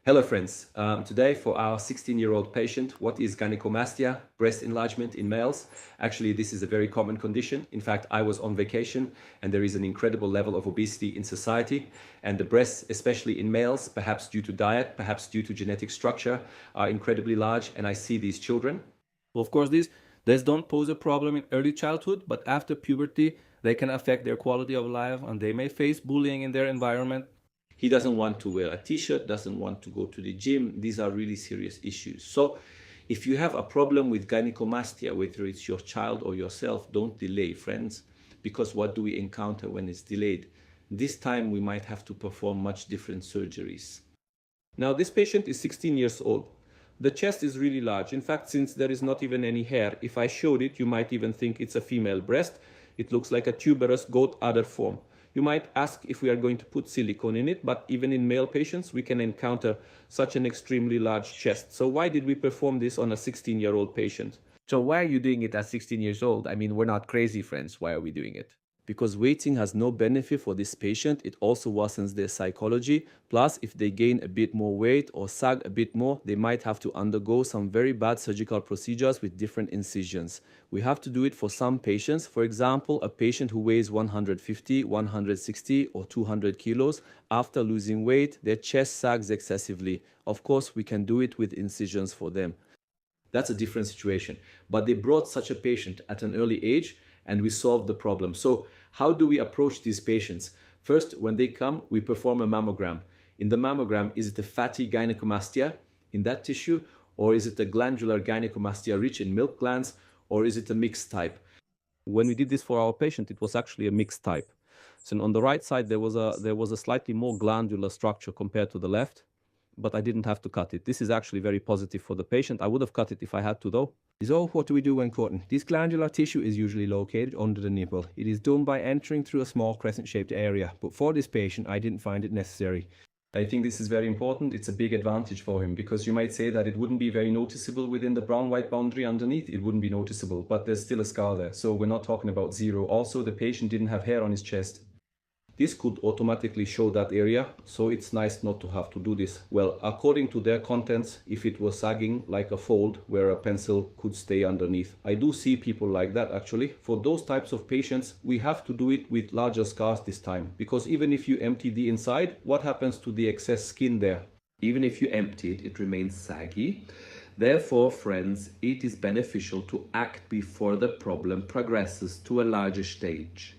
Hello friends, today for our 16-year-old patient, what is gynecomastia, breast enlargement in males? Actually, this is a very common condition. In fact, I was on vacation and there is an incredible level of obesity in society, and the breasts, especially in males, perhaps due to diet, perhaps due to genetic structure, are incredibly large, and I see these children. Well, of course, these don't pose a problem in early childhood, but after puberty, they can affect their quality of life and they may face bullying in their environment. He doesn't want to wear a t-shirt, doesn't want to go to the gym. These are really serious issues. So if you have a problem with gynecomastia, whether it's your child or yourself, don't delay, friends, because what do we encounter when it's delayed? This time we might have to perform much different surgeries. Now, this patient is 16 years old. The chest is really large. In fact, since there is not even any hair, if I showed it, you might even think it's a female breast. It looks like a tuberous goat udder form. You might ask if we are going to put silicone in it, but even in male patients, we can encounter such an extremely large chest. So why did we perform this on a 16-year-old patient? So why are you doing it at 16 years old? I mean, we're not crazy, friends. Why are we doing it? Because waiting has no benefit for this patient. It also worsens their psychology. Plus, if they gain a bit more weight or sag a bit more, they might have to undergo some very bad surgical procedures with different incisions. We have to do it for some patients. For example, a patient who weighs 150, 160 or 200 kilos, after losing weight, their chest sags excessively. Of course, we can do it with incisions for them. That's a different situation. But they brought such a patient at an early age and we solved the problem. So how do we approach these patients? First, when they come, we perform a mammogram. In the mammogram, is it a fatty gynecomastia in that tissue, or is it a glandular gynecomastia rich in milk glands, or is it a mixed type? When we did this for our patient, it was actually a mixed type. So on the right side, there was a slightly more glandular structure compared to the left, but I didn't have to cut it. This is actually very positive for the patient. I would have cut it if I had to, though. So what do we do when cutting? This glandular tissue is usually located under the nipple. It is done by entering through a small crescent-shaped area, but for this patient, I didn't find it necessary. I think this is very important. It's a big advantage for him, because you might say that it wouldn't be very noticeable within the brown-white boundary underneath. It wouldn't be noticeable, but there's still a scar there. So we're not talking about zero. Also, the patient didn't have hair on his chest. This could automatically show that area, so it's nice not to have to do this. Well, according to their contents, if it was sagging like a fold where a pencil could stay underneath. I do see people like that actually. For those types of patients, we have to do it with larger scars this time, because even if you empty the inside, what happens to the excess skin there? Even if you empty it, it remains saggy. Therefore, friends, it is beneficial to act before the problem progresses to a larger stage.